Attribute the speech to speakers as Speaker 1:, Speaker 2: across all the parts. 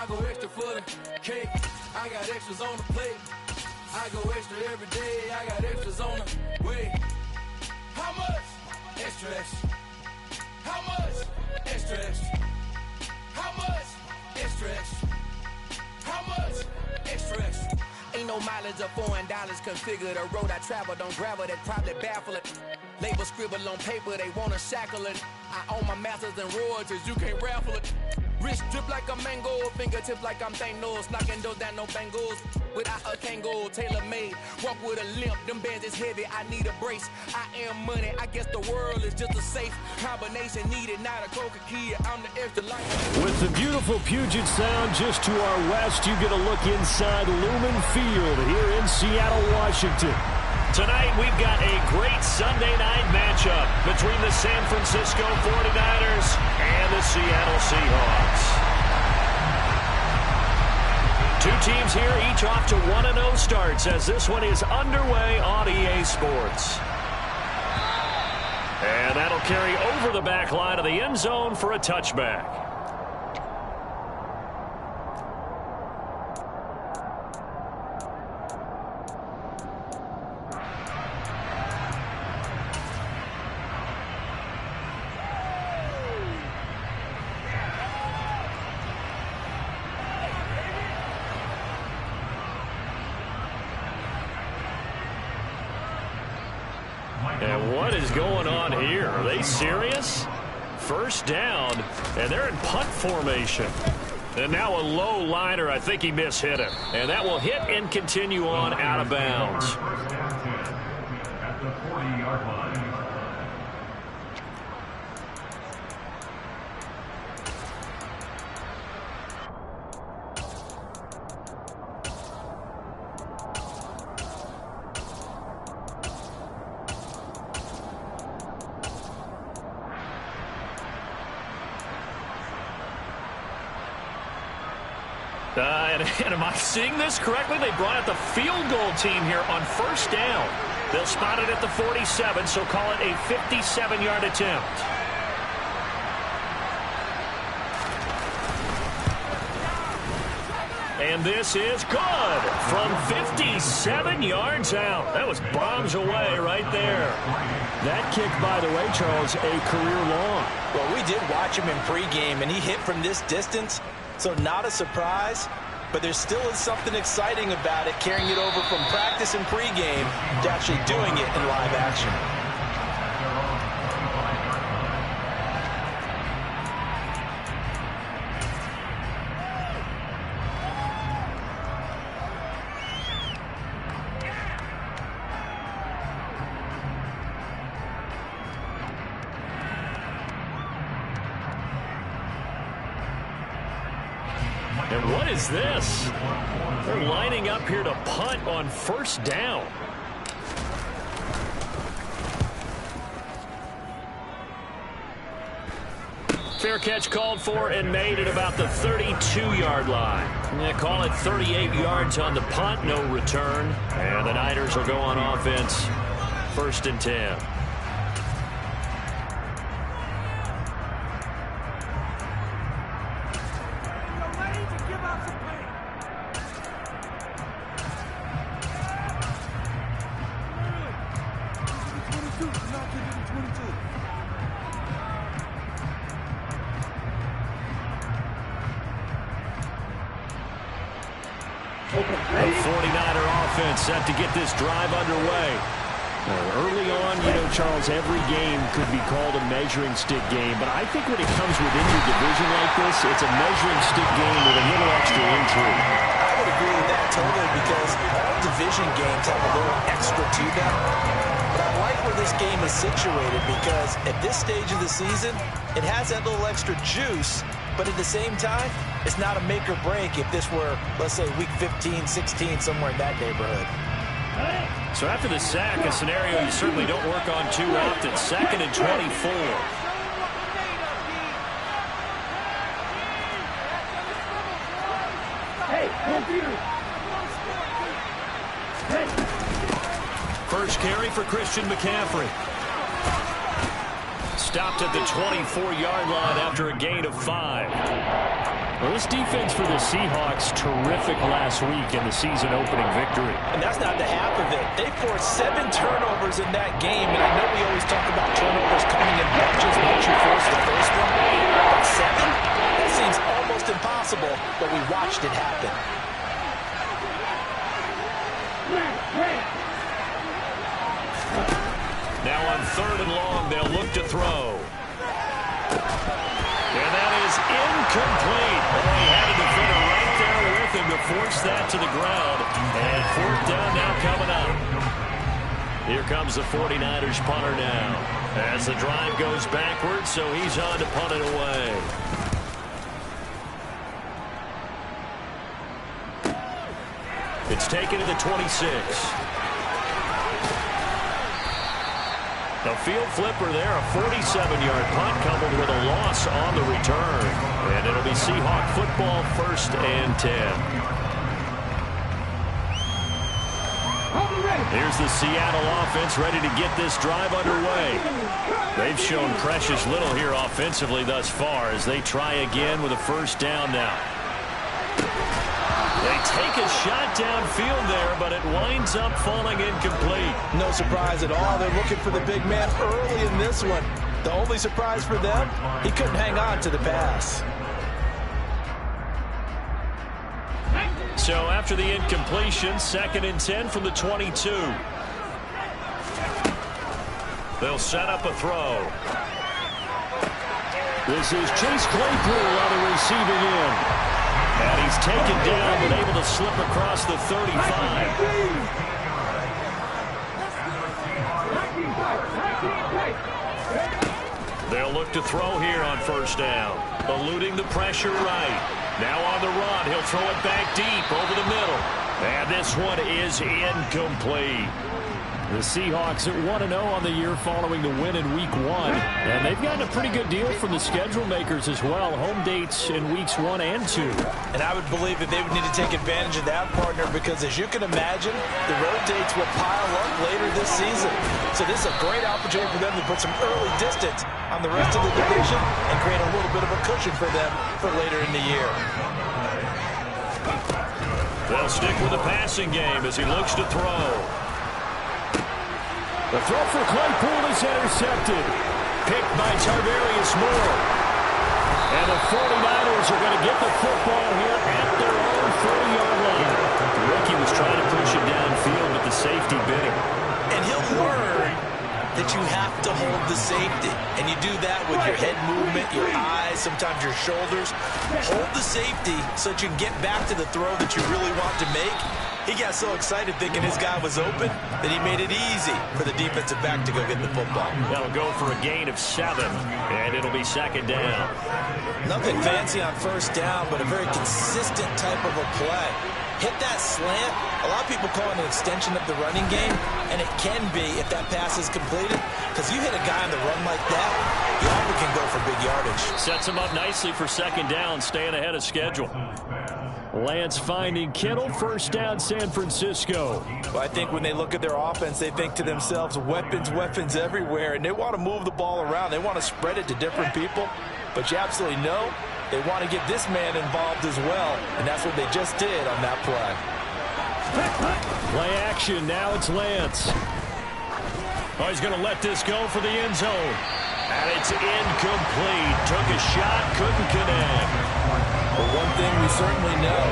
Speaker 1: I go extra for the cake. I got extras on the plate. I go extra every day. I got extras on the way. How much? Extra, extra. How much? Extra, extra. How much? Extra, extra. How much? Extra, extra. Ain't no mileage of $4 configure the road I travel. Don't gravel that probably baffle it. Label scribble on paper, they wanna shackle it. I own my masters and royalties, you can't raffle it. Wrist drip like a mango, fingertips like I'm Thanos. Knocking those down, no bangles. Without a Kango, tailor-made. Walk with a limp, them bands is heavy, I need a brace. I am money, I guess the world is just a safe combination needed, not a Coca-Cola. I'm the extra light.
Speaker 2: With the beautiful Puget Sound just to our west, you get a look inside Lumen Field here in Seattle, Washington.
Speaker 3: Tonight, we've got a great Sunday night matchup between the San Francisco 49ers and the Seattle Seahawks. Two teams here, each off to 1-0 starts as this one is underway on EA Sports. And that'll carry over the back line of the end zone for a touchback. And what is going on here? Are they serious? First down, and they're in punt formation. And now a low liner. I think he mishit it. And that will hit and continue on out of bounds.
Speaker 4: At the 40-yard line.
Speaker 3: And am I seeing this correctly? They brought out the field goal team here on first down. They'll spot it at the 47, so call it a 57-yard attempt. And this is good from 57 yards out. That was bombs away right there.
Speaker 2: That kick, by the way, Charles, a career long.
Speaker 5: Well, we did watch him in pregame, and he hit from this distance, so not a surprise. But there still is something exciting about it, carrying it over from practice and pregame to actually doing it in live action.
Speaker 3: And what is this? They're lining up here to punt on first down. Fair catch called for and made at about the 32-yard line. Yeah, call it 38 yards on the punt, no return. And the Niners will go on offense, 1st and 10. A 49er offense set to get this drive underway.
Speaker 2: Early on, Charles, every game could be called a measuring stick game, but I think when it comes within your division like this, it's a measuring stick game with a little extra intrigue.
Speaker 5: I would agree with that totally, because all division games have a little extra to them. But I like where this game is situated, because at this stage of the season, it has that little extra juice. But at the same time, it's not a make or break if this were, let's say, week 15, 16, somewhere in that neighborhood.
Speaker 3: So after the sack, a scenario you certainly don't work on too often. 2nd and 24. First carry for Christian McCaffrey. Stopped at the 24-yard line after a gain of 5.
Speaker 2: Well, this defense for the Seahawks, terrific last week in the season-opening victory.
Speaker 5: And that's not the half of it. They forced 7 turnovers in that game, and I know we always talk about turnovers coming in bunches once you force the first one. But 7? That seems almost impossible, but we watched it happen.
Speaker 3: Now on 3rd and long, they'll look to throw. And that is incomplete. Oh, he had a defender right there with him to force that to the ground. And 4th down now coming up. Here comes the 49ers punter now. As the drive goes backwards, so he's on to punt it away. It's taken to the 26. A field flipper there, a 47-yard punt coupled with a loss on the return. And it'll be Seahawk football, 1st and 10. Here's the Seattle offense ready to get this drive underway. They've shown precious little here offensively thus far as they try again with a 1st down now. They take a shot downfield there, but it winds up falling incomplete.
Speaker 5: No surprise at all. They're looking for the big man early in this one. The only surprise for them, he couldn't hang on to the pass.
Speaker 3: So after the incompletion, 2nd and 10 from the 22. They'll set up a throw.
Speaker 2: This is Chase Claypool on the receiving end.
Speaker 3: And he's taken down, but able to slip across the 35. They'll look to throw here on 1st down. Eluding the pressure right. Now on the run, he'll throw it back deep over the middle. And this one is incomplete.
Speaker 2: The Seahawks at 1-0 on the year following the win in Week 1. And they've gotten a pretty good deal from the schedule makers as well. Home dates in Weeks 1 and 2.
Speaker 5: And I would believe that they would need to take advantage of that, partner, because as you can imagine, the road dates will pile up later this season. So this is a great opportunity for them to put some early distance on the rest of the division and create a little bit of a cushion for them for later in the year.
Speaker 3: They'll stick with the passing game as he looks to throw.
Speaker 2: The throw for Claypool is intercepted.
Speaker 3: Picked by Tarvarius Moore.
Speaker 2: And the 49ers are going to get the football here at their own 40-yard line.
Speaker 3: The rookie was trying to push it downfield, but the safety bit him.
Speaker 5: And he'll learn that you have to hold the safety. And you do that with your head movement, your eyes, sometimes your shoulders. Hold the safety so that you can get back to the throw that you really want to make. He got so excited thinking his guy was open that he made it easy for the defensive back to go get the football.
Speaker 3: That'll go for a gain of 7, and it'll be 2nd down.
Speaker 5: Nothing fancy on 1st down, but a very consistent type of a play. Hit that slant. A lot of people call it an extension of the running game, and it can be if that pass is completed, because you hit a guy on the run like that, you often can go for big yardage.
Speaker 3: Sets him up nicely for 2nd down, staying ahead of schedule.
Speaker 2: Lance finding Kittle, 1st down San Francisco.
Speaker 5: Well, I think when they look at their offense, they think to themselves, weapons, weapons everywhere, and they want to move the ball around. They want to spread it to different people, but you absolutely know they want to get this man involved as well, and that's what they just did on that play.
Speaker 2: Play action, now it's Lance.
Speaker 3: Oh, he's going to let this go for the end zone. And it's incomplete. Took a shot, couldn't connect.
Speaker 5: But one thing we certainly know,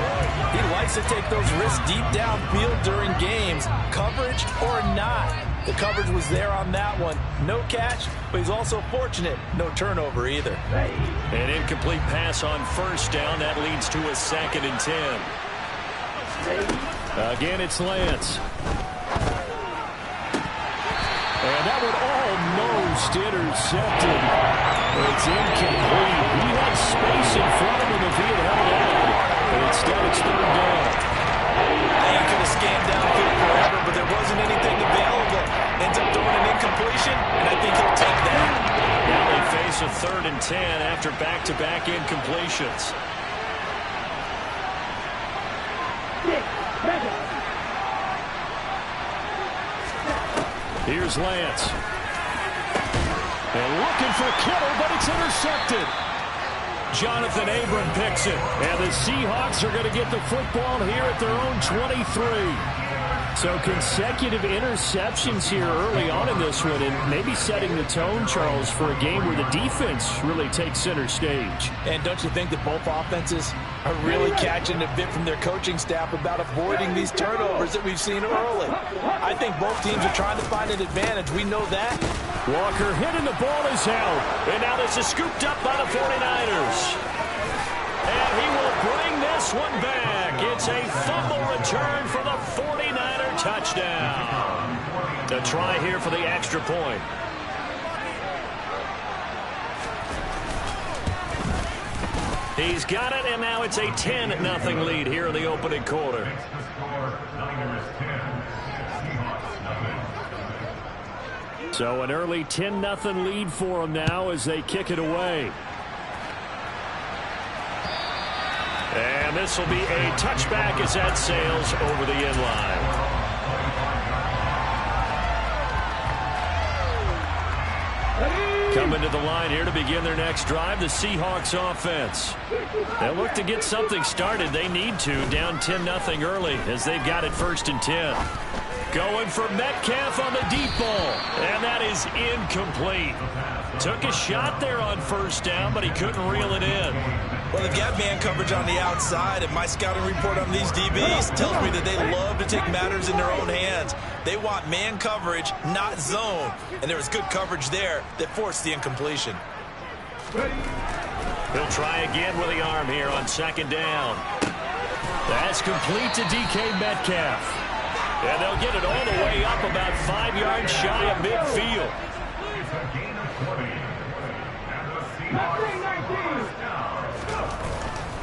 Speaker 5: he likes to take those risks deep downfield during games, coverage or not. The coverage was there on that one. No catch, but he's also fortunate. No turnover either.
Speaker 3: An incomplete pass on 1st down. That leads to a 2nd and 10.
Speaker 2: Again, it's Lance. And that one almost intercepted. It's incomplete. He had space in front of him if he had held on. But instead, it's 3rd down.
Speaker 5: He could have scanned downfield forever, but there wasn't anything available. Ends up throwing an incompletion, and I think he'll take that.
Speaker 3: Now they face a 3rd and 10 after back-to-back incompletions.
Speaker 2: Here's Lance. And looking for Kittle, but it's intercepted.
Speaker 3: Jonathan Abram picks it. And the Seahawks are going to get the football here at their own 23.
Speaker 2: So consecutive interceptions here early on in this one, and maybe setting the tone, Charles, for a game where the defense really takes center stage.
Speaker 5: And don't you think that both offenses are really catching a bit from their coaching staff about avoiding these turnovers that we've seen early? I think both teams are trying to find an advantage. We know that.
Speaker 3: Walker hit and the ball is held. And now this is scooped up by the 49ers. And he will bring this one back. It's a fumble return for the 49er touchdown. The try here for the extra point. He's got it, and now it's a 10-0 lead here in the opening quarter.
Speaker 2: So an early 10-0 lead for them now as they kick it away.
Speaker 3: And this will be a touchback as that sails over the end line. Coming to the line here to begin their next drive, the Seahawks offense. They'll look to get something started. They need to, down 10-0 early as they've got it 1st and 10. Going for Metcalf on the deep ball, and that is incomplete. Took a shot there on 1st down, but he couldn't reel it in.
Speaker 5: Well, they've got man coverage on the outside, and my scouting report on these DBs tells me that they love to take matters in their own hands. They want man coverage, not zone. And there was good coverage there that forced the incompletion.
Speaker 3: He'll try again with the arm here on 2nd down. That's complete to DK Metcalf. And they'll get it all the way up about 5 yards shy of midfield.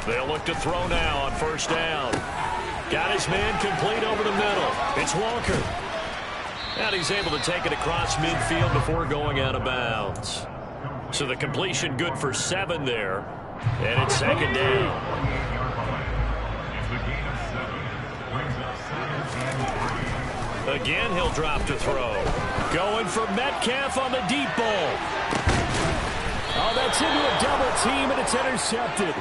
Speaker 3: They'll look to throw now on 1st down. Got his man complete over the middle. It's Walker. And he's able to take it across midfield before going out of bounds. So the completion good for 7 there. And it's 2nd down. Again, he'll drop to throw. Going for Metcalf on the deep ball.
Speaker 2: Oh, that's into a double team, and it's intercepted.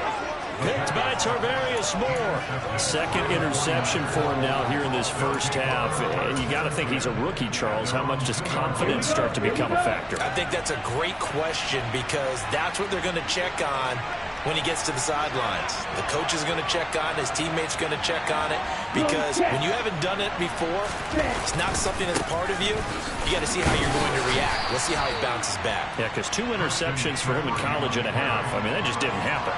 Speaker 3: Picked by Tarvarius Moore.
Speaker 2: 2nd interception for him now here in this 1st half. And you got to think he's a rookie, Charles. How much does confidence start to become a factor?
Speaker 5: I think that's a great question because that's what they're going to check on when he gets to the sidelines. The coach is going to check on it. His teammates are going to check on it because when you haven't done it before, it's not something that's part of you. You got to see how you're going to react. Let's see how he bounces back.
Speaker 3: Yeah, because 2 interceptions for him in college and a half. I mean, that just didn't happen.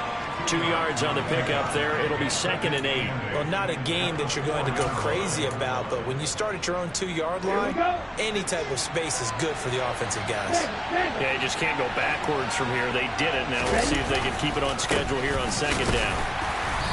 Speaker 3: 2 yards on the pickup there. It'll be 2nd and 8.
Speaker 5: Well, not a game that you're going to go crazy about, but when you start at your own 2-yard line, any type of space is good for the offensive guys.
Speaker 3: Yeah, you just can't go backwards from here. They did it. Now we'll see if they can keep it on schedule here on 2nd down.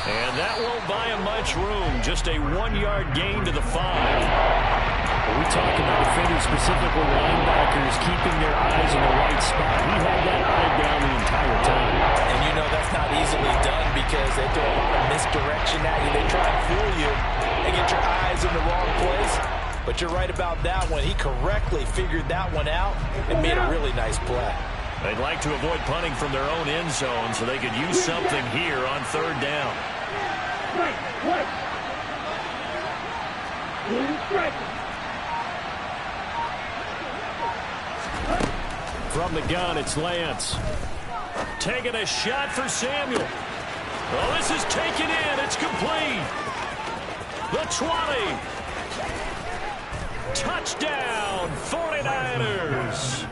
Speaker 3: And that won't buy him much room. Just a 1-yard gain to the 5.
Speaker 2: We talk about defenders, specifically linebackers, keeping their eyes in the right spot. He had that eye down the entire time.
Speaker 5: And you know that's not easily done because they throw a lot of misdirection at you. They try to fool you and get your eyes in the wrong place. But you're right about that one. He correctly figured that one out and made a really nice play.
Speaker 3: They'd like to avoid punting from their own end zone so they could use something here on 3rd down.
Speaker 2: From the gun, it's Lance.
Speaker 3: Taking a shot for Samuel. Oh, this is taken in. It's complete. The 20. Touchdown, 49ers.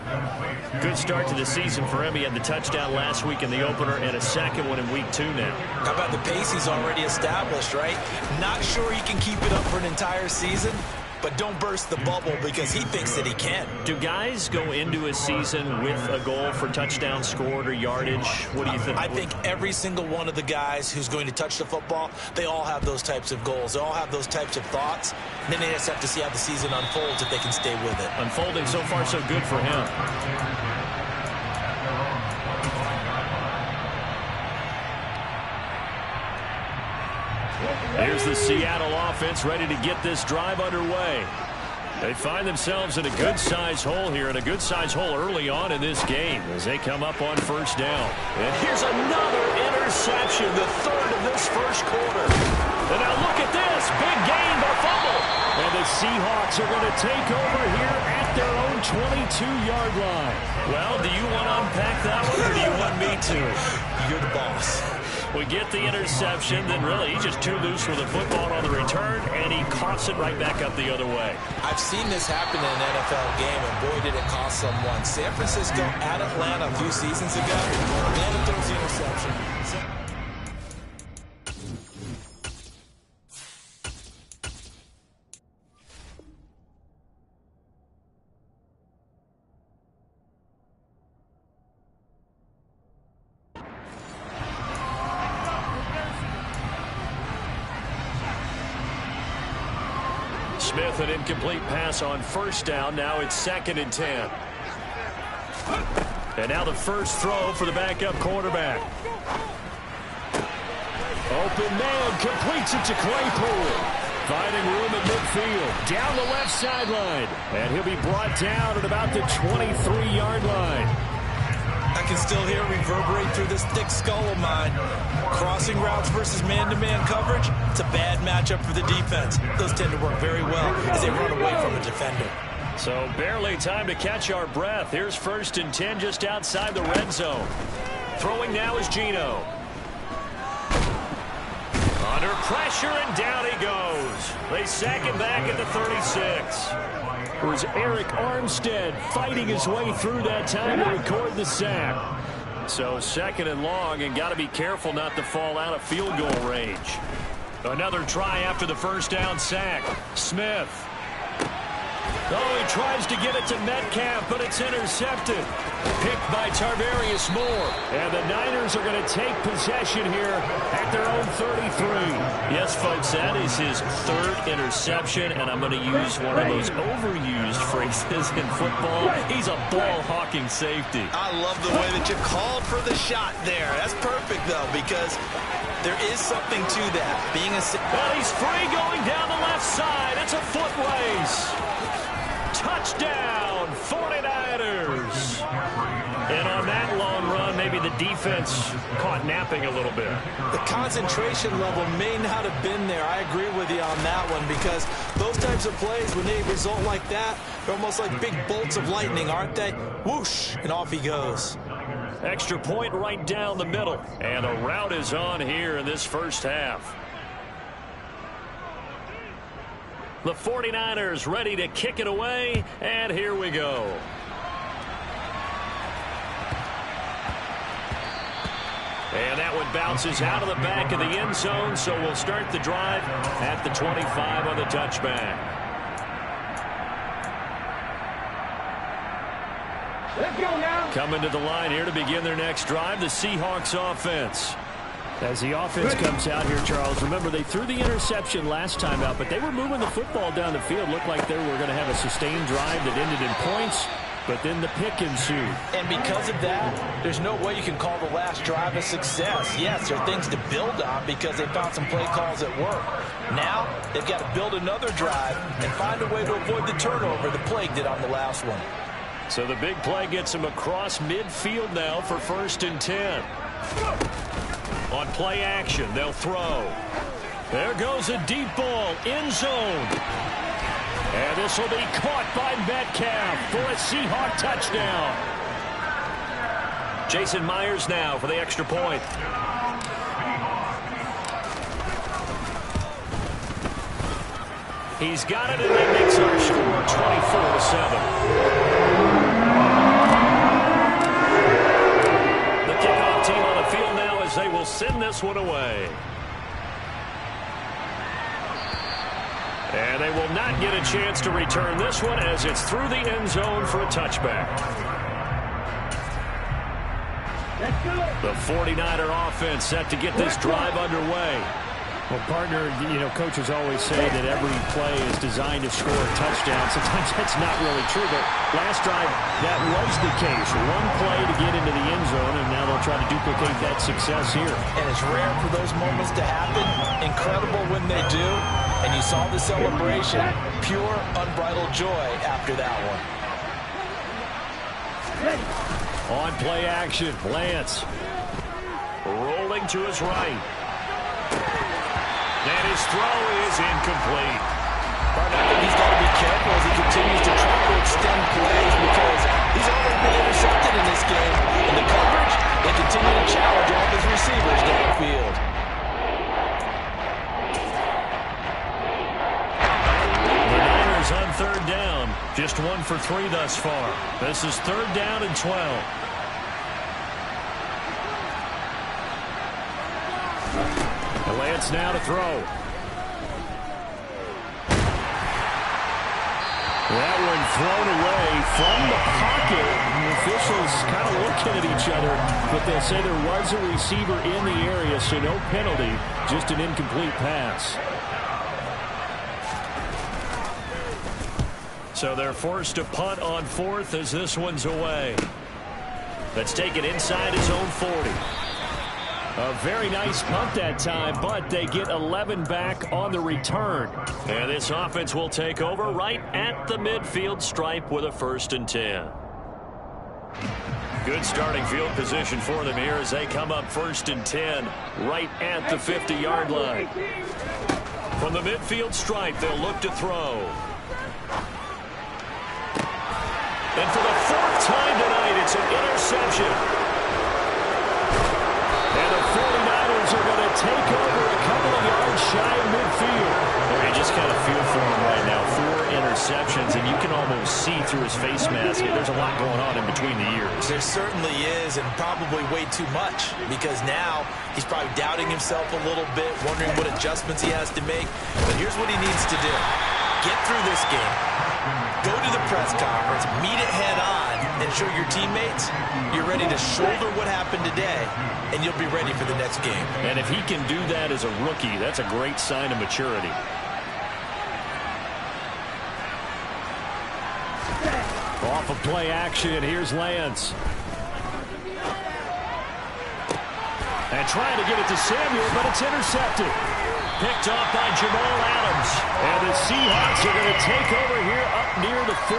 Speaker 3: Good start to the season for him. He had the touchdown last week in the opener and a 2nd one in week 2 now.
Speaker 5: How about the pace he's already established, right? Not sure he can keep it up for an entire season, but don't burst the bubble because he thinks that he can.
Speaker 3: Do guys go into a season with a goal for touchdown scored or yardage? What do you think?
Speaker 5: I think every single one of the guys who's going to touch the football, they all have those types of goals. They all have those types of thoughts. And then they just have to see how the season unfolds if they can stay with it.
Speaker 3: Unfolding so far so good for him. Here's the Seattle offense ready to get this drive underway. They find themselves in a good-sized hole here, and a good-sized hole early on in this game as they come up on first down. And here's another interception, the third of this first quarter. And now look at this. Big gain by fumble. And the Seahawks are going to take over here at their own 22-yard line. Well, do you want to unpack that one, or do you want me to?
Speaker 5: You're the boss.
Speaker 3: We get the interception, then really he's just too loose with the football on the return, and he coughs it right back up the other way.
Speaker 5: I've seen this happen in an NFL game, and boy, did it cost someone. San Francisco at Atlanta a few seasons ago. Atlanta throws the interception.
Speaker 3: Smith, an incomplete pass on first down. Now it's 2nd and 10. And now the first throw for the backup quarterback. Open man, completes it to Claypool. Finding room at midfield. Down the left sideline. And he'll be brought down at about the 23-yard line.
Speaker 5: I can still hear it reverberate through this thick skull of mine. Crossing routes versus man-to-man coverage, it's a bad matchup for the defense. Those tend to work very well as they run away from a defender.
Speaker 3: So barely time to catch our breath. Here's 1st and 10 just outside the red zone. Throwing now is Geno. Under pressure, and down he goes. They sack him back at the 36. It was Eric Armstead fighting his way through that time to record the sack. So 2nd and long, and got to be careful not to fall out of field goal range. Another try after the first down sack. Smith. Oh, he tries to get it to Metcalf, but it's intercepted. Picked by Tarvarius Moore. And the Niners are going to take possession here at their own 33. Yes, folks, that is his 3rd interception, and I'm going to use one of those overused phrases in football. He's a ball-hawking safety.
Speaker 5: I love the way that you called for the shot there. That's perfect, though, because there is something to that.
Speaker 3: Well, he's free going down the left side. It's a foot race. Touchdown, 49ers. And on that long run, maybe the defense caught napping a little bit.
Speaker 5: The concentration level may not have been there. I agree with you on that one, because those types of plays, when they result like that, they're almost like big bolts of lightning, aren't they? Whoosh, and off he goes.
Speaker 3: Extra point right down the middle. And the route is on here in this first half. The 49ers ready to kick it away, and here we go. And that one bounces out of the back of the end zone, so we'll start the drive at the 25 on the touchback.
Speaker 6: Let's go now.
Speaker 3: Coming to the line here to begin their next drive, the Seahawks offense.
Speaker 2: As the offense comes out here, Charles, remember they threw the interception last time out, but they were moving the football down the field. Looked like they were going to have a sustained drive that ended in points, but then the pick ensued.
Speaker 5: And because of that, there's no way you can call the last drive a success. Yes, there are things to build on because they found some play calls at work. Now, they've got to build another drive and find a way to avoid the turnover the plague did on the last one.
Speaker 3: So the big play gets him across midfield now for 1st and 10. On play action, they'll throw. There goes a deep ball, end zone. And this will be caught by Metcalf for a Seahawk touchdown. Jason Myers now for the extra point. He's got it, and that makes our score 24-7. The kickoff team on the field now as they will send this one away. And they will not get a chance to return this one as it's through the end zone for a touchback. The 49er offense set to get this drive underway.
Speaker 2: Well, partner, coaches always say that every play is designed to score a touchdown. Sometimes that's not really true, but last drive, that was the case. One play to get into the end zone, and now they'll try to duplicate that success here.
Speaker 5: And it's rare for those moments to happen. Incredible when they do. And And you saw the celebration. Pure, unbridled joy after that one.
Speaker 2: On play action, Lance.
Speaker 3: Rolling to his right. And his throw is incomplete.
Speaker 5: I think he's got to be careful as he continues to try to extend plays because he's already been intercepted in this game. In the coverage, they continue to challenge all of his receivers downfield.
Speaker 3: The Niners on third down. Just 1 for 3 thus far. This is third down and 12.
Speaker 2: And Lance now to throw. That one thrown away from the pocket. The officials kind of looking at each other, but they'll say there was a receiver in the area, so no penalty, just an incomplete pass.
Speaker 3: So they're forced to punt on fourth as this one's away. That's taken inside his own 40.
Speaker 2: A very nice punt that time, but they get 11 back on the return.
Speaker 3: And this offense will take over right at the midfield stripe with a 1st and 10. Good starting field position for them here as they come up 1st and 10 right at the 50-yard line. From the midfield stripe, they'll look to throw. And for the 4th time tonight, it's an interception.
Speaker 2: And the 49ers are going to take over a couple of yards shy of midfield.
Speaker 3: You just kind of feel for him right now. 4 interceptions, and you can almost see through his face mask. There's a lot going on in between the ears.
Speaker 5: There certainly is, and probably way too much, because now he's probably doubting himself a little bit, wondering what adjustments he has to make. But here's what he needs to do. Get through this game. Go to the press conference, meet it head on, and show your teammates you're ready to shoulder what happened today, and you'll be ready for the next game.
Speaker 3: And if he can do that as a rookie, that's a great sign of maturity.
Speaker 2: Off of play action, here's Lance. And trying to get it to Samuel, but it's intercepted.
Speaker 3: Picked off by Jamal Adams.
Speaker 2: And the Seahawks are going to take over here up near the 40.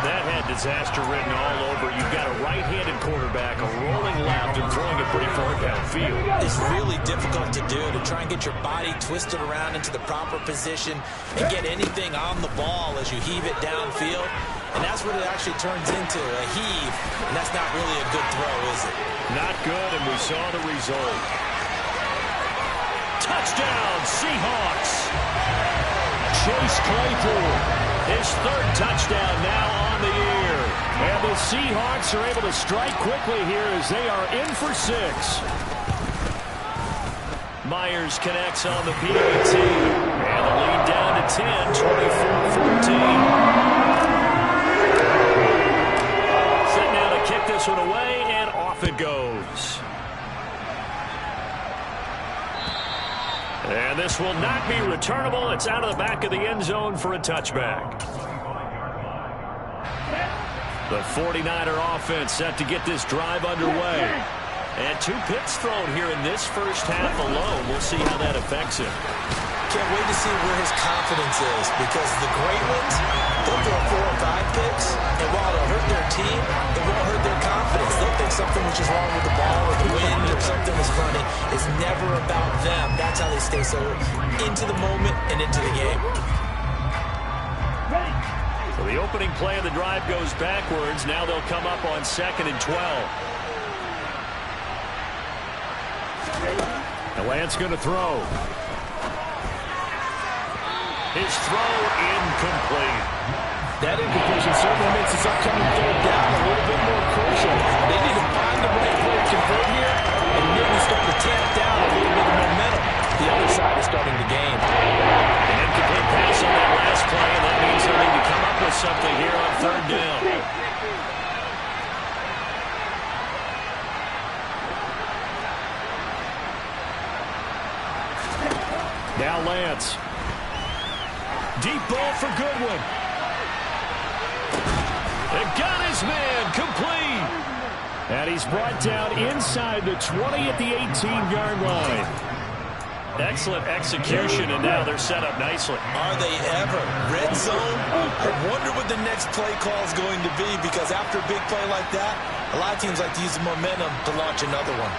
Speaker 3: That had disaster written all over. You've got a right-handed quarterback, a rolling left, and throwing it pretty far downfield.
Speaker 5: It's really difficult to do, to try and get your body twisted around into the proper position and get anything on the ball as you heave it downfield. And that's what it actually turns into, a heave. And that's not really a good throw, is it?
Speaker 3: Not good, and we saw the result. Touchdown, Seahawks.
Speaker 2: Chase Claypool.
Speaker 3: His 3rd touchdown now on the year.
Speaker 2: And the Seahawks are able to strike quickly here as they are in for 6.
Speaker 3: Myers connects on the PAT. And the lead down to 10, 24-14. Set now to kick this one away, and off it goes. And this will not be returnable. It's out of the back of the end zone for a touchback. The 49er offense set to get this drive underway. And 2 picks thrown here in this first half alone. We'll see how that affects him.
Speaker 5: Can't wait to see where his confidence is, because the great ones, they'll throw 4 or 5 picks, and while it'll hurt their team, it won't hurt their confidence. They'll think something was just wrong with the ball or the wind or something was funny. It's never about them. That's how they stay so into the moment and into the game.
Speaker 3: So the opening play of the drive goes backwards. Now they'll come up on 2nd and 12.
Speaker 2: And Lance going to throw.
Speaker 3: His throw incomplete.
Speaker 5: That incompletion certainly makes this upcoming 3rd down a little bit more crucial. They need to find the right play to convert here and maybe start to tamp down a little bit of momentum. The other side is starting to gain.
Speaker 3: An incomplete pass on that last play, and that means they'll need to come up with something here on 3rd down.
Speaker 2: Now Lance.
Speaker 3: Deep ball for Goodwin. They got his man complete.
Speaker 2: And he's brought down inside the 20 at the 18-yard line.
Speaker 3: Excellent execution, and now they're set up nicely.
Speaker 5: Are they ever? Red zone? I wonder what the next play call is going to be, because after a big play like that, a lot of teams like to use the momentum to launch another one.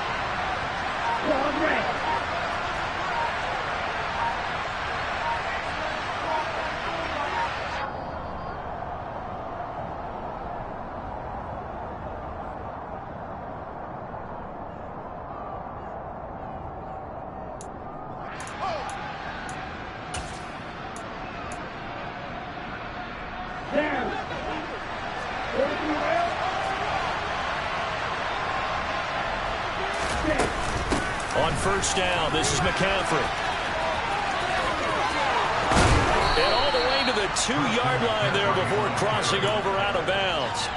Speaker 3: On first down, this is McCaffrey. And all the way to the 2-yard line there before crossing over out of bounds.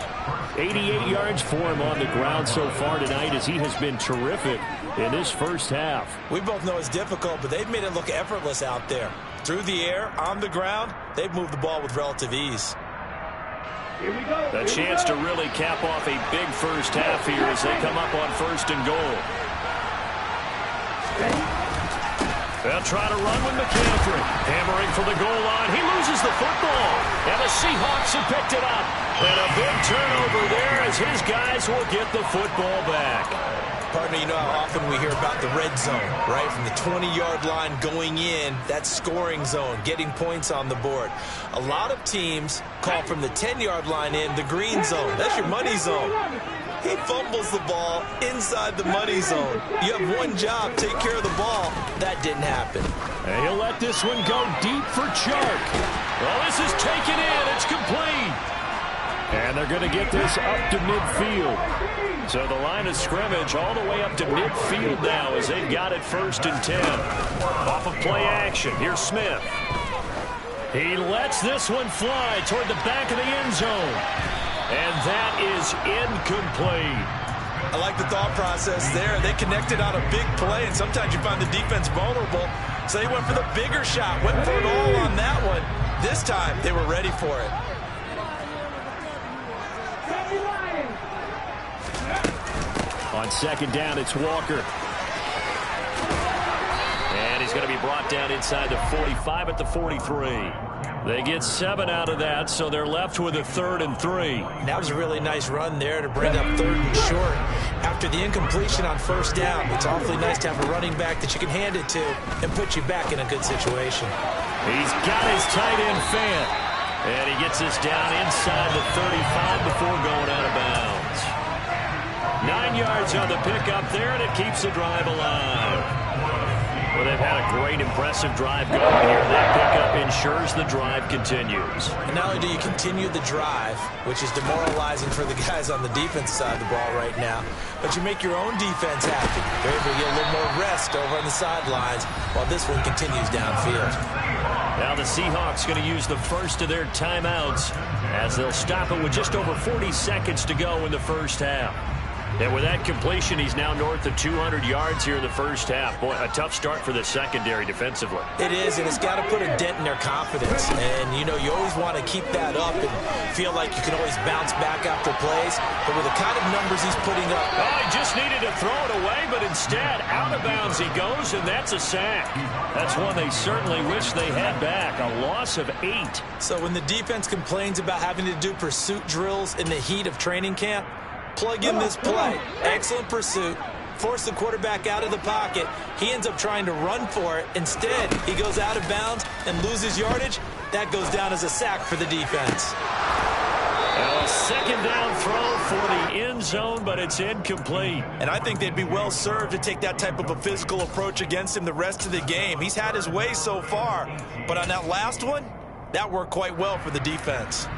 Speaker 2: 88 yards for him on the ground so far tonight, as he has been terrific in this first half.
Speaker 5: We both know it's difficult, but they've made it look effortless out there. Through the air, on the ground, they've moved the ball with relative ease.
Speaker 3: A chance to really cap off a big first half here as they come up on first and goal. They'll try to run with McCaffrey. Hammering for the goal line. He loses the football. And the Seahawks have picked it up. And a big turnover there as his guys will get the football back.
Speaker 5: Partner, you know how often we hear about the red zone, right? From the 20-yard line going in, that scoring zone, getting points on the board. A lot of teams call from the 10-yard line in the green zone. That's your money zone. He fumbles the ball inside the money zone. You have one job, take care of the ball. That didn't happen.
Speaker 2: And he'll let this one go deep for Chark.
Speaker 3: Well, this is taken in. It's complete.
Speaker 2: And they're going to get this up to midfield.
Speaker 3: So the line of scrimmage all the way up to midfield now as they've got it first and 10. Off of play action, here's Smith. He lets this one fly toward the back of the end zone. And that is incomplete.
Speaker 5: I like the thought process there. They connected on a big play, and sometimes you find the defense vulnerable. So they went for the bigger shot, went for it all on that one. This time, they were ready for it.
Speaker 2: On second down, it's Walker.
Speaker 3: And he's going to be brought down inside the 45 at the 43. They get 7 out of that, so they're left with a 3rd and 3.
Speaker 5: That was a really nice run there to bring up 3rd and short. After the incompletion on first down, it's awfully nice to have a running back that you can hand it to and put you back in a good situation.
Speaker 3: He's got his tight end fan. And he gets this down inside the 35 before going out of bounds. 9 yards on the pickup there, and it keeps the drive alive. Well, they've had a great, impressive drive going here. That pickup ensures the drive continues.
Speaker 5: And not only do you continue the drive, which is demoralizing for the guys on the defense side of the ball right now, but you make your own defense happy. They're able to get a little more rest over on the sidelines while this one continues downfield.
Speaker 3: Now the Seahawks going to use the first of their timeouts as they'll stop it with just over 40 seconds to go in the first half. And with that completion, he's now north of 200 yards here in the first half. Boy, a tough start for the secondary defensively.
Speaker 5: It is, and it's got to put a dent in their confidence. And, you know, you always want to keep that up and feel like you can always bounce back after plays. But with the kind of numbers he's putting up...
Speaker 3: Oh, he just needed to throw it away, but instead, out of bounds he goes, and that's a sack. That's one they certainly wish they had back. A loss of 8.
Speaker 5: So when the defense complains about having to do pursuit drills in the heat of training camp, plug in this play. Excellent pursuit. Force the quarterback out of the pocket. He ends up trying to run for it. Instead, he goes out of bounds and loses yardage. That goes down as a sack for the defense.
Speaker 3: A second down throw for the end zone, but it's incomplete.
Speaker 5: And I think they'd be well served to take that type of a physical approach against him the rest of the game. He's had his way so far. But on that last one, that worked quite well for the defense.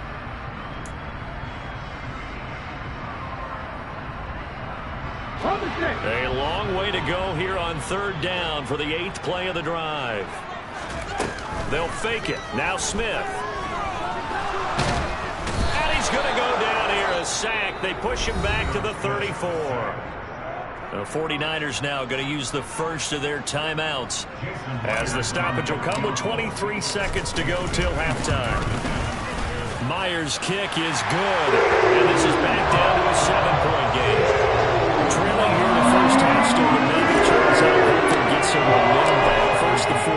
Speaker 3: A long way to go here on 3rd down for the 8th play of the drive. They'll fake it. Now Smith. And he's going to go down here, a sack. They push him back to the 34. The 49ers now going to use the first of their timeouts as the stoppage will come with 23 seconds to go till halftime. Myers' kick is good, and this is back down to a 7-point game. Trailing here in the first half, still the maybe turns out they can get some momentum back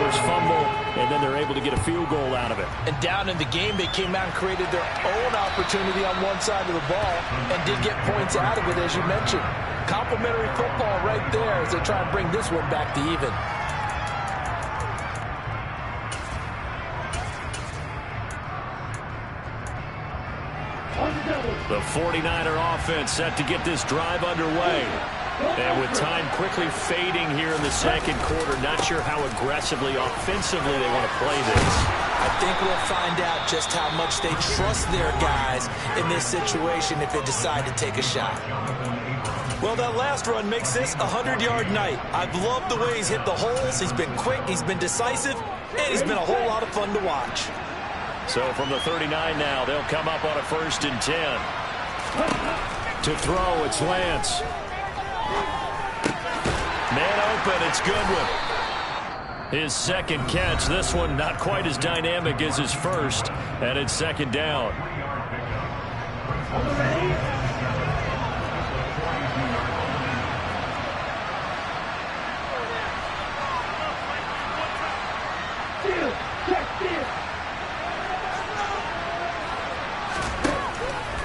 Speaker 2: forced fumble, and then they're able to get a field goal out of it.
Speaker 5: And down in the game, they came out and created their own opportunity on one side of the ball and did get points out of it, as you mentioned. Complimentary football right there as they try and bring this one back to even.
Speaker 3: The 49er offense set to get this drive underway. And with time quickly fading here in the second quarter, not sure how aggressively, offensively they want to play this.
Speaker 5: I think we'll find out just how much they trust their guys in this situation if they decide to take a shot. Well, that last run makes this a 100-yard night. I've loved the way he's hit the holes. He's been quick, he's been decisive, and he's been a whole lot of fun to watch.
Speaker 3: So from the 39 now, they'll come up on a 1st and 10.
Speaker 2: To throw, it's Lance.
Speaker 3: Man open, it's Goodwin. His second catch, this one not quite as dynamic as his first, and it's 2nd down.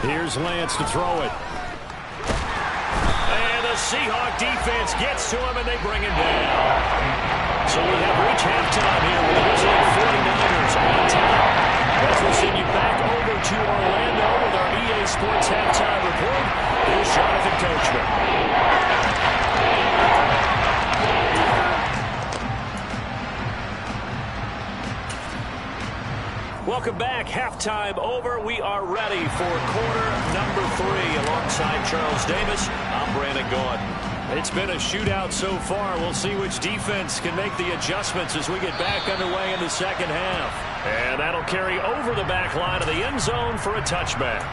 Speaker 2: Here's Lance to throw it.
Speaker 3: And the Seahawk defense gets to him, and they bring him down. So we have reached halftime here with the whistling 49ers on top. As we'll send you back over to Orlando with our EA Sports halftime report. Here's Jonathan Coachman. Welcome back. Halftime over. We are ready for quarter number 3. Alongside Charles Davis, I'm Brandon Gaudin. It's been a shootout so far. We'll see which defense can make the adjustments as we get back underway in the second half. And that'll carry over the back line of the end zone for a touchback.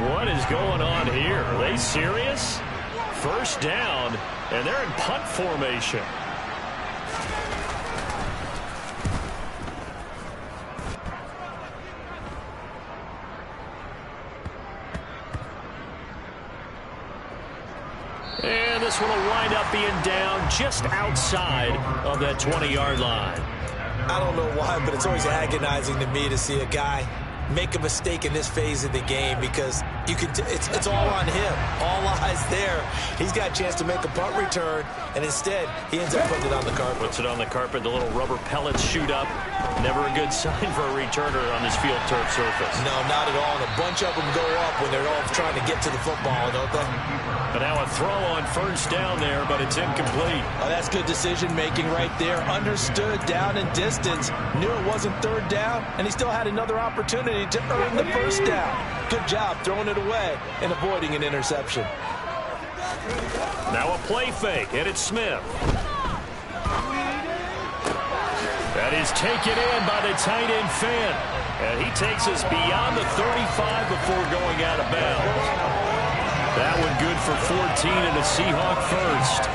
Speaker 3: What is going on here? Are they serious? 1st down, and they're in punt formation. And this one will wind up being down just outside of that 20-yard line.
Speaker 5: I don't know why, but it's always agonizing to me to see a guy make a mistake in this phase of the game because it's all on him. All eyes there. He's got a chance to make a punt return, and instead he ends up putting it on the carpet.
Speaker 3: Puts it on the carpet. The little rubber pellets shoot up. Never a good sign for a returner on this field turf surface.
Speaker 5: No, not at all. And a bunch of them go up when they're all trying to get to the football, don't they?
Speaker 3: But now a throw on 1st down there, but it's incomplete.
Speaker 5: Oh, that's good decision-making right there. Understood down and distance. Knew it wasn't 3rd down, and he still had another opportunity to earn the 1st down. Good job throwing it away and avoiding an interception.
Speaker 3: Now a play fake, and it's Smith. That is taken in by the tight end Finn. And he takes us beyond the 35 before going out of bounds. That one good for 14 and a Seahawk 1st.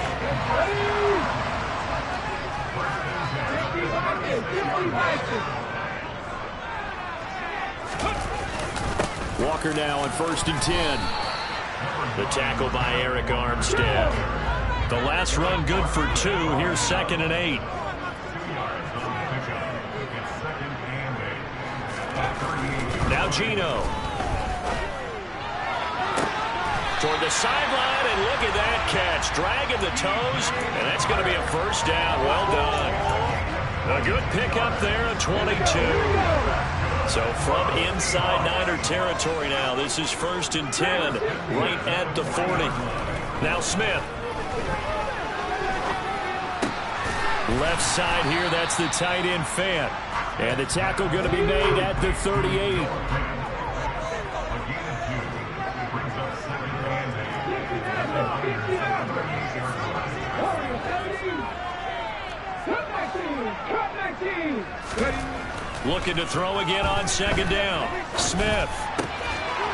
Speaker 2: Walker now on 1st and 10.
Speaker 3: The tackle by Eric Armstead. The last run good for 2. Here's 2nd and 8. Now Gino. Toward the sideline, and look at that catch. Dragging the toes, and that's going to be a 1st down. Well done. A good pickup there at 22. So from inside Niner territory now, this is 1st and 10, right at the 40. Now Smith. Left side here, that's the tight end Fant. And the tackle going to be made at the 38. Looking to throw again on 2nd down. Smith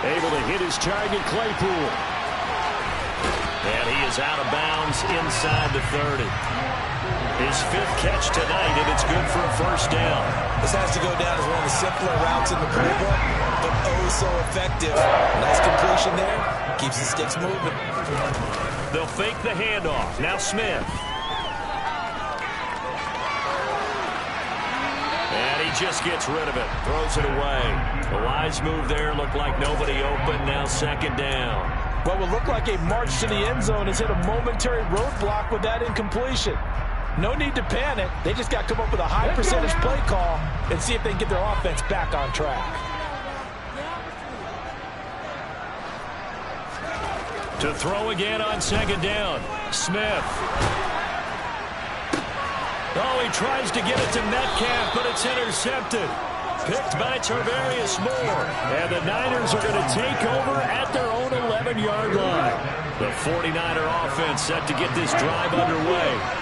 Speaker 3: able to hit his target, Claypool. And he is out of bounds inside the 30. His 5th catch tonight, and it's good for a first down.
Speaker 5: This has to go down as one of the simpler routes in the playbook, but oh so effective. Nice completion there. Keeps the sticks moving.
Speaker 3: They'll fake the handoff. Now Smith. And he just gets rid of it. Throws it away. A wise move there. Looked like nobody open. Now 2nd down.
Speaker 5: What would look like a march to the end zone has hit a momentary roadblock with that incompletion. No need to panic. They just got to come up with a high percentage play call and see if they can get their offense back on track.
Speaker 3: To throw again on 2nd down. Smith. Oh, he tries to get it to Metcalf, but it's intercepted. Picked by Tarvarius Moore. And the Niners are going to take over at their own 11-yard line. The 49er offense set to get this drive underway.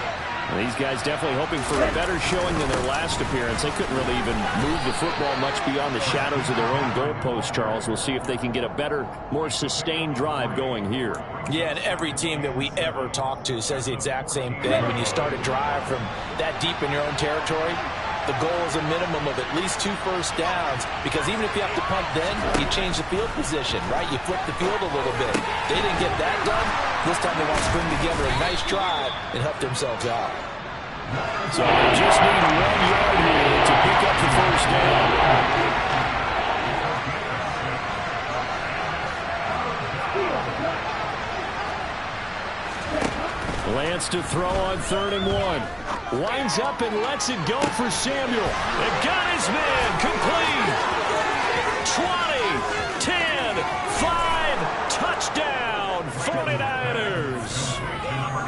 Speaker 2: These guys definitely hoping for a better showing than their last appearance. They couldn't really even move the football much beyond the shadows of their own goalpost, Charles. We'll see if they can get a better, more sustained drive going here.
Speaker 5: Yeah, and every team that we ever talk to says the exact same thing. When you start a drive from that deep in your own territory, the goal is a minimum of at least 2 first downs, because even if you have to punt then, you change the field position, right? You flip the field a little bit. They didn't get that done. This time they want to string together a nice drive and help themselves out.
Speaker 2: So they just need 1 yard here to pick up the first down. Lance to throw on 3rd and 1. Winds up and lets it go for Samuel.
Speaker 3: It got his man. Complete. 20, 10, 5. Touchdown. 49ers.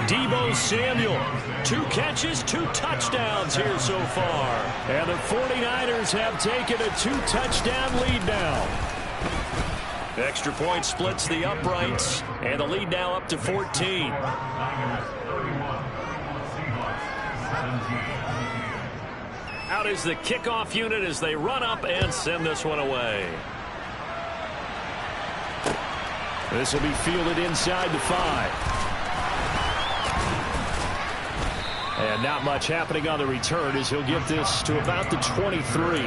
Speaker 3: Deebo Samuel. 2 catches, 2 touchdowns here so far.
Speaker 2: And the 49ers have taken a 2-touchdown lead now.
Speaker 3: Extra point splits the uprights, and the lead now up to 14. Out is the kickoff unit as they run up and send this one away.
Speaker 2: This will be fielded inside the 5. And not much happening on the return as he'll get this to about the 23.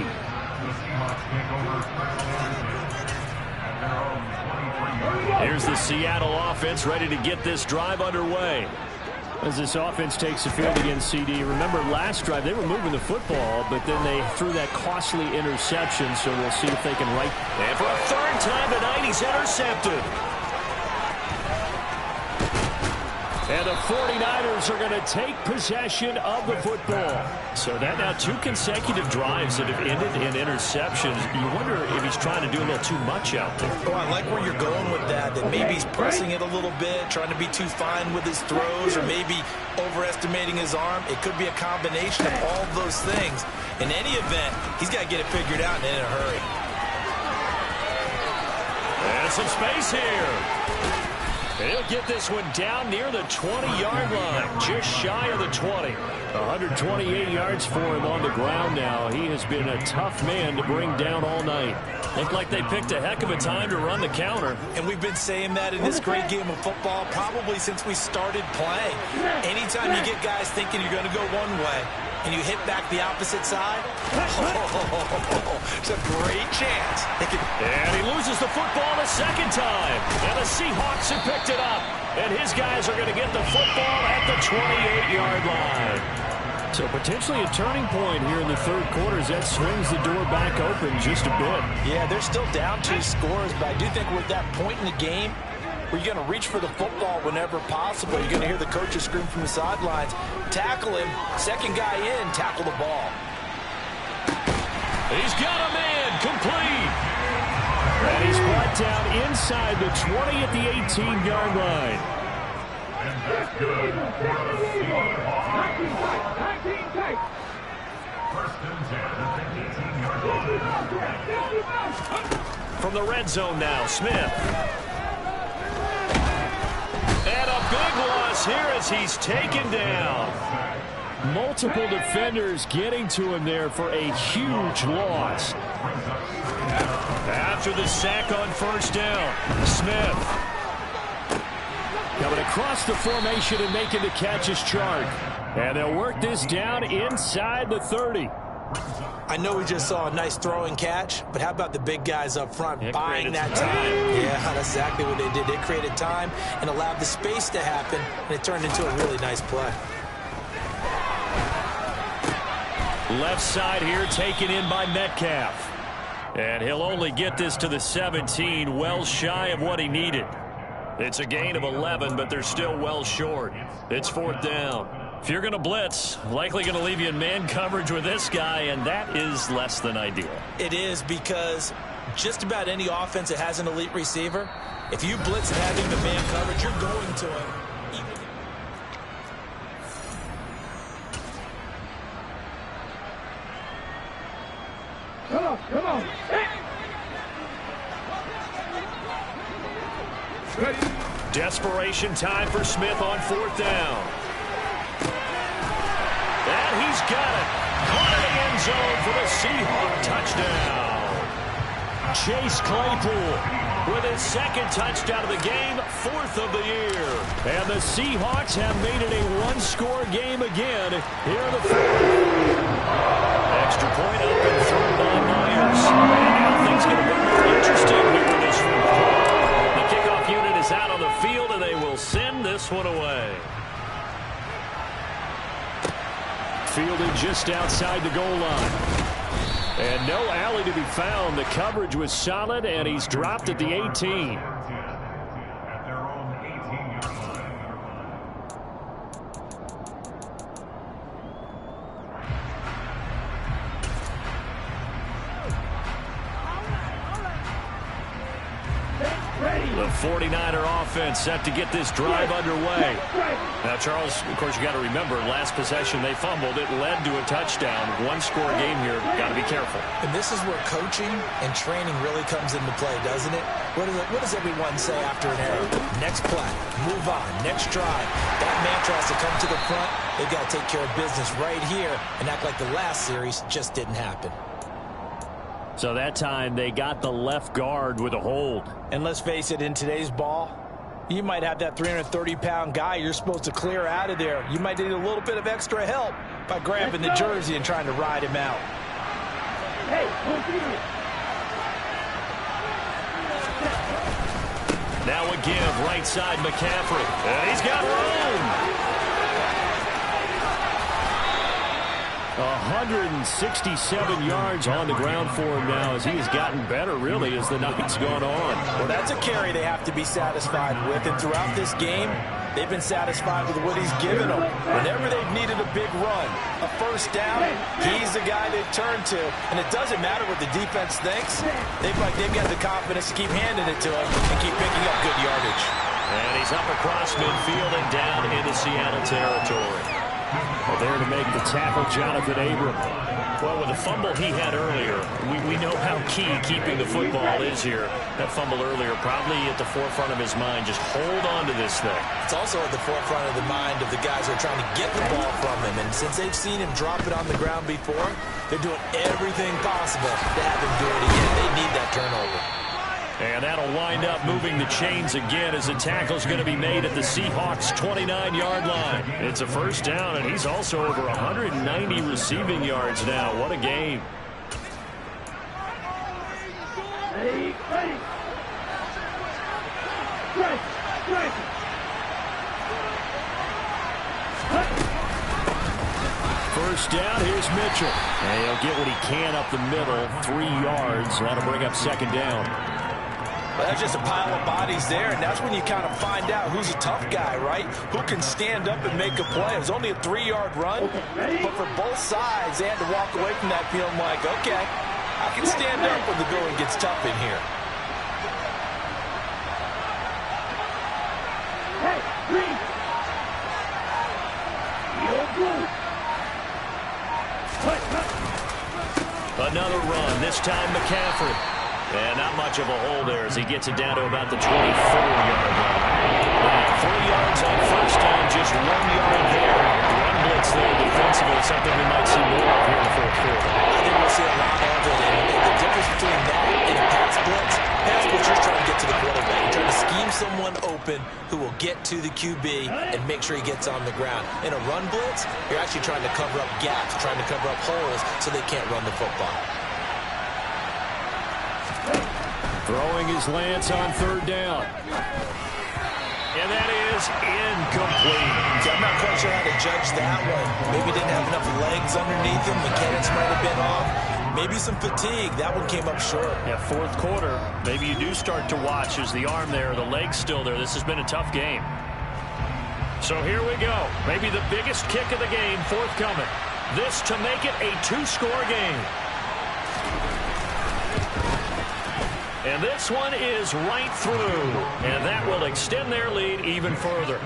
Speaker 3: Here's the Seattle offense ready to get this drive underway.
Speaker 2: As this offense takes the field against CD, remember last drive they were moving the football, but then they threw that costly interception, so we'll see if they can right.
Speaker 3: And for a 3rd time tonight, he's intercepted.
Speaker 2: And the 49ers are going to take possession of the football.
Speaker 3: So that now 2 consecutive drives that have ended in interceptions. You wonder if he's trying to do a little too much out there.
Speaker 5: Oh, I like where you're going with that maybe he's pressing it a little bit, trying to be too fine with his throws, or maybe overestimating his arm. It could be a combination of all of those things. In any event, he's got to get it figured out and in a hurry.
Speaker 3: And some space here. He'll get this one down near the 20-yard line, just shy of the 20.
Speaker 2: 128 yards for him on the ground now. He has been a tough man to bring down all night.
Speaker 3: Looked like they picked a heck of a time to run the counter.
Speaker 5: And we've been saying that in this great game of football probably since we started playing. Anytime you get guys thinking you're going to go one way and you hit back the opposite side, it's a great chance.
Speaker 3: And he loses the football the 2nd time. And the Seahawks have picked it up. And his guys are going to get the football at the 28-yard line.
Speaker 2: So potentially a turning point here in the 3rd quarter as that swings the door back open just a bit.
Speaker 5: Yeah, they're still down 2 scores, but I do think we're at that point in the game where you're going to reach for the football whenever possible. You're going to hear the coaches scream from the sidelines, tackle him, 2nd guy in, tackle the ball.
Speaker 3: He's got a man, complete.
Speaker 2: And he's brought down inside the 20 at the 18-yard line.
Speaker 4: That's good. First and 10, 18-yard line.
Speaker 3: From the red zone now, Smith. And a big loss here as he's taken down.
Speaker 2: Multiple defenders getting to him there for a huge loss.
Speaker 3: After the sack on 1st down, Smith.
Speaker 2: Coming across the formation and making the catch is Chark. And they'll work this down inside the 30.
Speaker 5: I know we just saw a nice throwing catch, but how about the big guys up front buying that time? Yeah, that's exactly what they did. They created time and allowed the space to happen, and it turned into a really nice play.
Speaker 3: Left side here taken in by Metcalf. And he'll only get this to the 17, well shy of what he needed. It's a gain of 11, but they're still well short. It's 4th down. If you're going to blitz, likely going to leave you in man coverage with this guy, and that is less than ideal.
Speaker 5: It is, because just about any offense that has an elite receiver, if you blitz and have him in man coverage, you're going to him.
Speaker 6: Come on. Ready.
Speaker 3: Desperation time for Smith on 4th down. And he's got it. Caught in the end zone for the Seahawk touchdown. Chase Claypool with his 2nd touchdown of the game, 4th of the year. And the Seahawks have made it a one-score game again here in the 4th. Extra point up and through by Myers. And now things going to be more interesting here in this 4th quarter. The kickoff unit is out on the field, and they will send this one away.
Speaker 2: Fielded just outside the goal line. And no alley to be found. The coverage was solid, and he's dropped at the 18.
Speaker 4: At their own 18-yard line.
Speaker 3: The 49er offense set to get this drive underway. Now, Charles, of course, you got to remember, last possession they fumbled. It led to a touchdown. One-score game here. Got to be careful.
Speaker 5: And this is where coaching and training really comes into play, doesn't it? What does everyone say after an error? Next play, move on, next drive. That mantra has to come to the front. They've got to take care of business right here and act like the last series just didn't happen.
Speaker 2: So that time they got the left guard with a hold.
Speaker 5: And let's face it, in today's ball, you might have that 330-pound guy you're supposed to clear out of there. You might need a little bit of extra help by grabbing the jersey and trying to ride him out.
Speaker 3: Now a give, right side McCaffrey. And he's got room.
Speaker 2: 167 yards on the ground for him now as he has gotten better, really, as the night's gone on.
Speaker 5: Well, that's a carry they have to be satisfied with, and throughout this game, they've been satisfied with what he's given them. Whenever they've needed a big run, a 1st down, he's the guy they turn to, and it doesn't matter what the defense thinks. They've got the confidence to keep handing it to him and keep picking up good yardage.
Speaker 3: And he's up across midfield and down into Seattle territory.
Speaker 2: Well, there to make the tackle, Jonathan Abram.
Speaker 3: Well, with the fumble he had earlier, we know how key keeping the football is here. That fumble earlier probably at the forefront of his mind. Just hold on to this thing.
Speaker 5: It's also at the forefront of the mind of the guys who are trying to get the ball from him. And since they've seen him drop it on the ground before, they're doing everything possible to have him do it again. They need that turnover.
Speaker 3: And that'll wind up moving the chains again as the tackle's going to be made at the Seahawks' 29-yard line. It's a 1st down, and he's also over 190 receiving yards now. What a game.
Speaker 2: First down, here's Mitchell. And he'll get what he can up the middle, 3 yards. That'll bring up 2nd down.
Speaker 5: Well, that's just a pile of bodies there, and that's when you kind of find out who's a tough guy, right? Who can stand up and make a play. It was only a 3-yard run, but for both sides, they had to walk away from that feeling like, okay, I can stand up when the going gets tough in here.
Speaker 3: Another run, this time McCaffrey. And not much of a hole there as he gets it down to about the 24-yard line. 3 yards on 1st down, just 1 yard there. Run blitz there defensively, something we might see more of here in the 4th quarter.
Speaker 5: I think we'll see a lot of it. And the difference between that and a pass blitz, you're trying to get to the quarterback. You're trying to scheme someone open. open who will get to the QB and make sure he gets on the ground. In a run blitz, you're actually trying to cover up gaps, trying to cover up holes so they can't run the football.
Speaker 2: Throwing his Lance on third down.
Speaker 3: And that is incomplete.
Speaker 5: So I'm not quite sure how to judge that one. Maybe didn't have enough legs underneath him. Mechanics might have been off. Maybe some fatigue. That one came up short.
Speaker 3: Yeah, fourth quarter, maybe you do start to watch as the arm there, the leg's still there. This has been a tough game. So here we go. Maybe the biggest kick of the game forthcoming. This to make it a two-score game. And this one is right through. And that will extend their lead even further.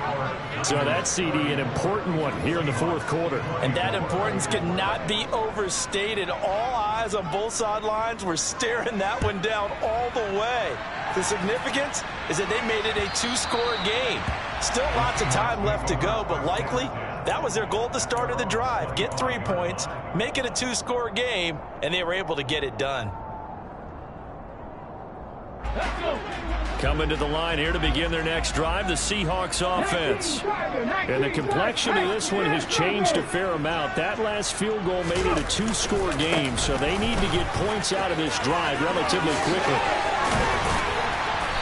Speaker 2: So that's, CD, an important one here in the fourth quarter.
Speaker 5: And that importance cannot be overstated. All eyes on both sidelines were staring that one down all the way. The significance is that they made it a two-score game. Still lots of time left to go, but likely that was their goal at the start of the drive. Get 3 points, make it a two-score game, and they were able to get it done.
Speaker 2: Coming to the line here to begin their next drive, the Seahawks offense. And the complexion of this one has changed a fair amount. That last field goal made it a two-score game, so they need to get points out of this drive relatively quickly.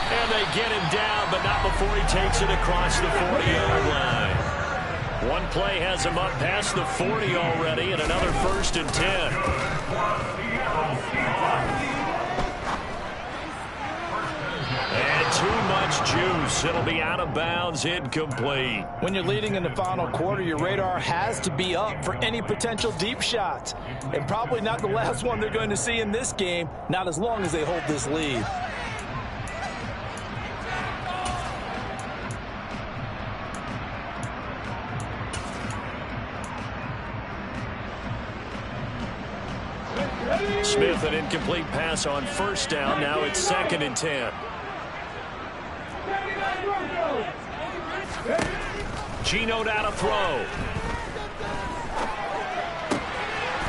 Speaker 3: And they get him down, but not before he takes it across the 40-yard line. One play has him up past the 40 already, and another 1st and 10. And too much juice. It'll be out of bounds, incomplete.
Speaker 5: When you're leading in the final quarter, your radar has to be up for any potential deep shots. And probably not the last one they're going to see in this game, not as long as they hold this lead.
Speaker 3: Smith, an incomplete pass on 1st down. Now it's 2nd and 10. Geno down to throw.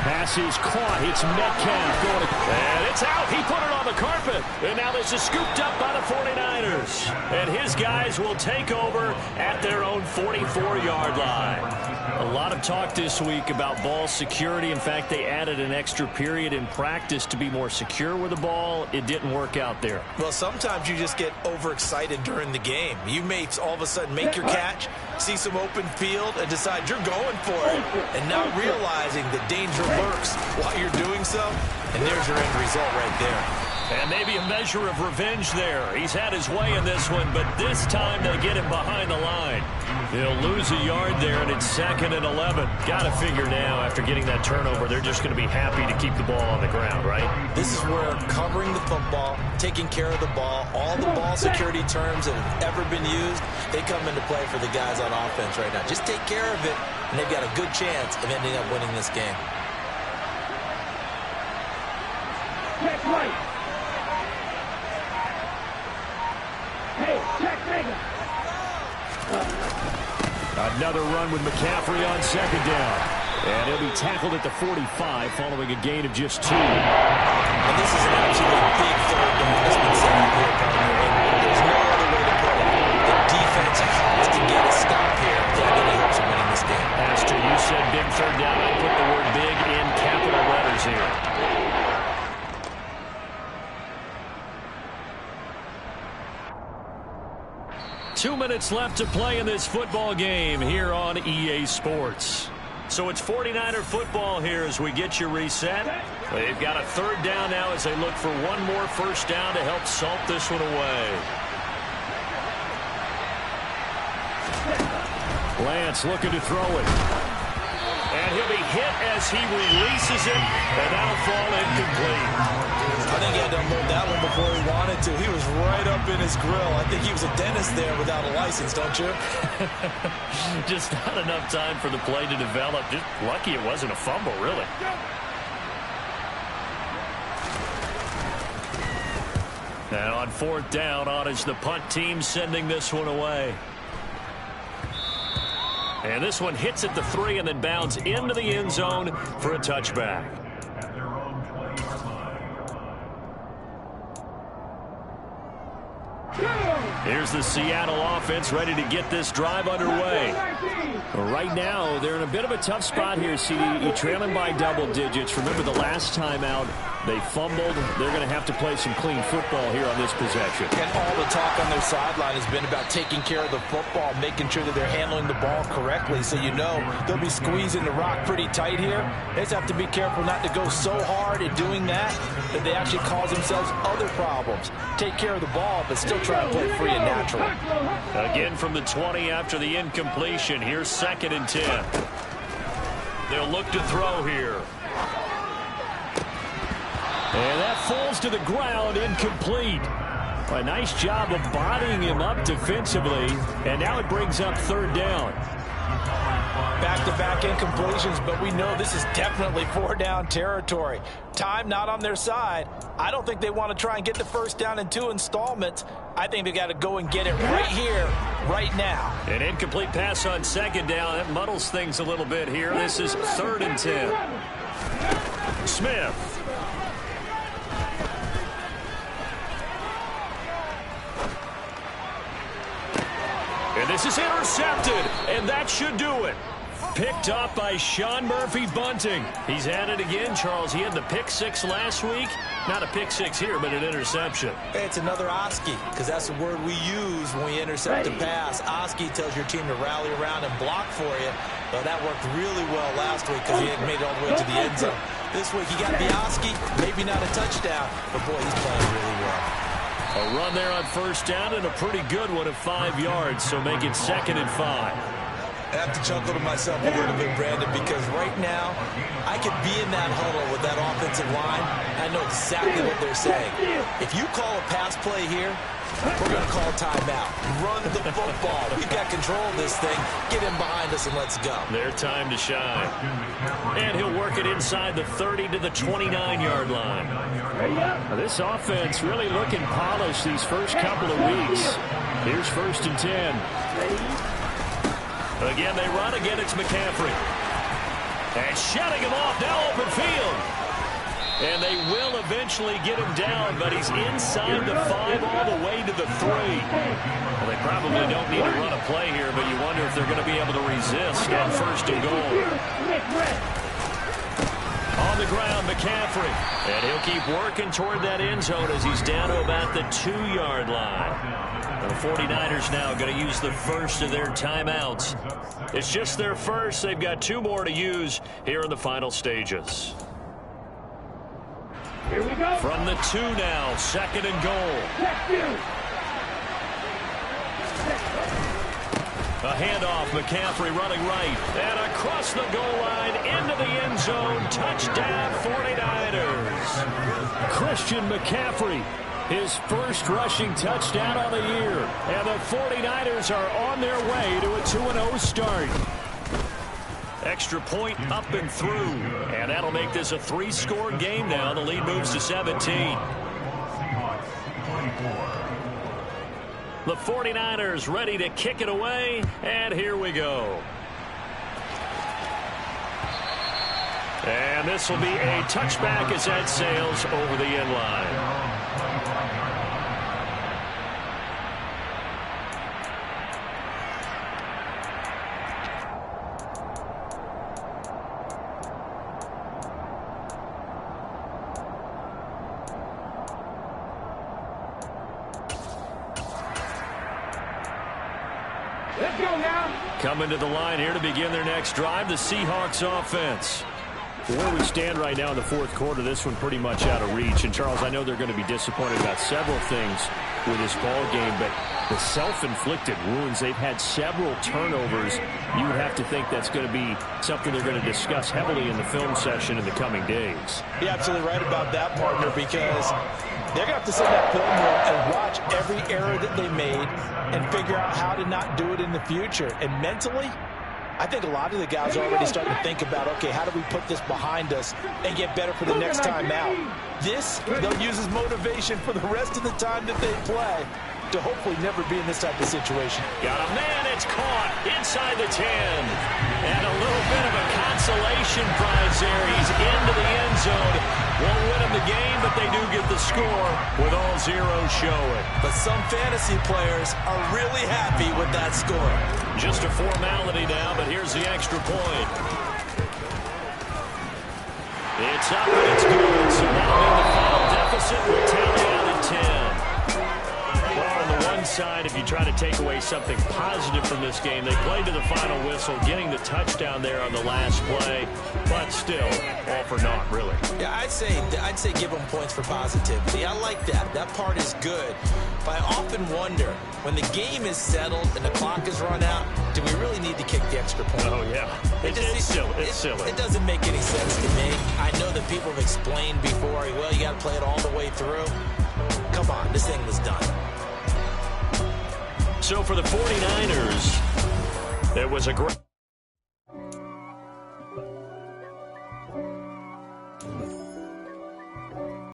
Speaker 2: Pass is caught. It's Metcalf going to...
Speaker 3: And it's out. He put it on the carpet. And now this is scooped up by the 49ers. And his guys will take over at their own 44-yard line.
Speaker 2: A lot of talk this week about ball security. In fact, they added an extra period in practice to be more secure with the ball. It didn't work out there.
Speaker 5: Well, sometimes you just get overexcited during the game. You may all of a sudden make your catch, see some open field, and decide you're going for it, and not realizing the danger lurks while you're doing so, and there's your end result right there.
Speaker 3: And maybe a measure of revenge there. He's had his way in this one, but this time they get him behind the line. He'll lose a yard there, and it's 2nd and 11. Got to figure now, after getting that turnover, they're just going to be happy to keep the ball on the ground, right?
Speaker 5: This is where covering the football, taking care of the ball, all the ball security terms that have ever been used, they come into play for the guys on offense right now. Just take care of it, and they've got a good chance of ending up winning this game.
Speaker 6: Check right. Hey, check bigger.
Speaker 2: Another run with McCaffrey on 2nd down. And he'll be tackled at the 45 following a gain of just 2.
Speaker 5: And this is an absolutely big third down that's been set up here, partner. And there's no other way to put it. The defense has to get a stop here to have any hopes of winning this game.
Speaker 3: Pastor, you said big third down. I put the word big in capital letters here. 2 minutes left to play in this football game here on EA Sports. So it's 49er football here as we get you reset. They've got a 3rd down now as they look for one more 1st down to help salt this one away.
Speaker 2: Lance looking to throw it.
Speaker 3: And he'll be hit as he releases it, and that'll fall incomplete.
Speaker 5: I think he had to unload that one before he wanted to. He was right up in his grill. I think he was a dentist there without a license, don't you?
Speaker 3: Just not enough time for the play to develop. Just lucky it wasn't a fumble, really. And on 4th down, on is the punt team sending this one away. And this one hits at the 3 and then bounds into the end zone for a touchback. Here's the Seattle offense ready to get this drive underway.
Speaker 2: Well, right now, they're in a bit of a tough spot here, CD. You're trailing by double digits. Remember the last time out, they fumbled. They're going to have to play some clean football here on this possession.
Speaker 5: And all the talk on their sideline has been about taking care of the football, making sure that they're handling the ball correctly. So you know they'll be squeezing the rock pretty tight here. They just have to be careful not to go so hard at doing that they actually cause themselves other problems. Take care of the ball, but still try to play free and natural.
Speaker 3: Again from the 20 after the incompletion. Here's 2nd and 10. They'll look to throw here.
Speaker 2: And that falls to the ground, incomplete. A nice job of bodying him up defensively, and now it brings up 3rd down.
Speaker 5: Back-to-back incompletions, but we know this is definitely 4-down territory. Time not on their side. I don't think they want to try and get the 1st down in 2 installments. I think they got to go and get it right here, right now.
Speaker 3: An incomplete pass on 2nd down. That muddles things a little bit here. This is 3rd and 10. Smith. And this is intercepted, and that should do it. Picked up by Sean Murphy-Bunting. He's at it again, Charles. He had the pick 6 last week. Not a pick 6 here, but an interception.
Speaker 5: It's another Oski, because that's the word we use when we intercept a pass. Oski tells your team to rally around and block for you. Well, that worked really well last week because he had made it all the way to the end zone. This week he got the Oski, maybe not a touchdown, but boy, he's playing really well.
Speaker 3: A run there on 1st down and a pretty good one of 5 yards, so make it 2nd and 5.
Speaker 5: I have to chuckle to myself a little bit, Brandon, because right now I could be in that huddle with that offensive line. I know exactly what they're saying. If you call a pass play here, we're going to call timeout. Run the football. We've got control of this thing. Get him behind us and let's go.
Speaker 3: Their time to shine. And he'll work it inside the 30 to the 29-yard line.
Speaker 2: Now, this offense really looking polished these first couple of weeks. Here's 1st and 10.
Speaker 3: Again, they run. Again, it's McCaffrey. And shutting him off, now open field. And they will eventually get him down, but he's inside the 5 all the way to the 3. Well, they probably don't need to run a play here, but you wonder if they're going to be able to resist on 1st and goal. On the ground, McCaffrey. And he'll keep working toward that end zone as he's down to about the 2-yard line. The 49ers now going to use the first of their timeouts. It's just their first. They've got 2 more to use here in the final stages.
Speaker 6: Here we go.
Speaker 3: From the 2 now, 2nd and goal. A handoff, McCaffrey running right. And across the goal line, into the end zone. Touchdown, 49ers.
Speaker 2: Christian McCaffrey, his first rushing touchdown on the year. And the 49ers are on their way to a 2-0 start.
Speaker 3: Extra point up and through. And that'll make this a 3-score game now. The lead moves to 17. The 49ers ready to kick it away. And here we go. And this will be a touchback as that sails over the end line.
Speaker 6: Let's go now.
Speaker 3: Coming to the line here to begin their next drive, the Seahawks offense.
Speaker 2: Where we stand right now in the 4th quarter, this one pretty much out of reach. And, Charles, I know they're going to be disappointed about several things with this ball game, but the self-inflicted wounds, they've had several turnovers. You would have to think that's going to be something they're going to discuss heavily in the film session in the coming days.
Speaker 5: You're absolutely right about that, partner, because they're going to have to sit in that film room and watch every error that they made and figure out how to not do it in the future. And mentally, I think a lot of the guys are already starting to think about, okay, how do we put this behind us and get better for the next time out? This, they'll use as motivation for the rest of the time that they play to hopefully never be in this type of situation.
Speaker 3: Got a man, it's caught inside the 10. And a little bit of a contact consolation prize there. He's into the end zone. Won't win him the game, but they do get the score with all zeros showing.
Speaker 5: But some fantasy players are really happy with that score.
Speaker 3: Just a formality now, but here's the extra point. It's up and it's good. So now in the final deficit will tally out at 10. Well, on the one side, if you try to take away something positive from this game, they played to the final whistle, getting the touchdown there on the last play, but still, all for naught, really.
Speaker 5: Yeah, I'd say give them points for positivity. I like that. That part is good. But I often wonder, when the game is settled and the clock is run out, do we really need to kick the extra point?
Speaker 3: Oh, yeah. It's silly.
Speaker 5: It doesn't make any sense to me. I know that people have explained before, well, you got to play it all the way through. Come on, this thing was done.
Speaker 3: So for the 49ers, it was a great...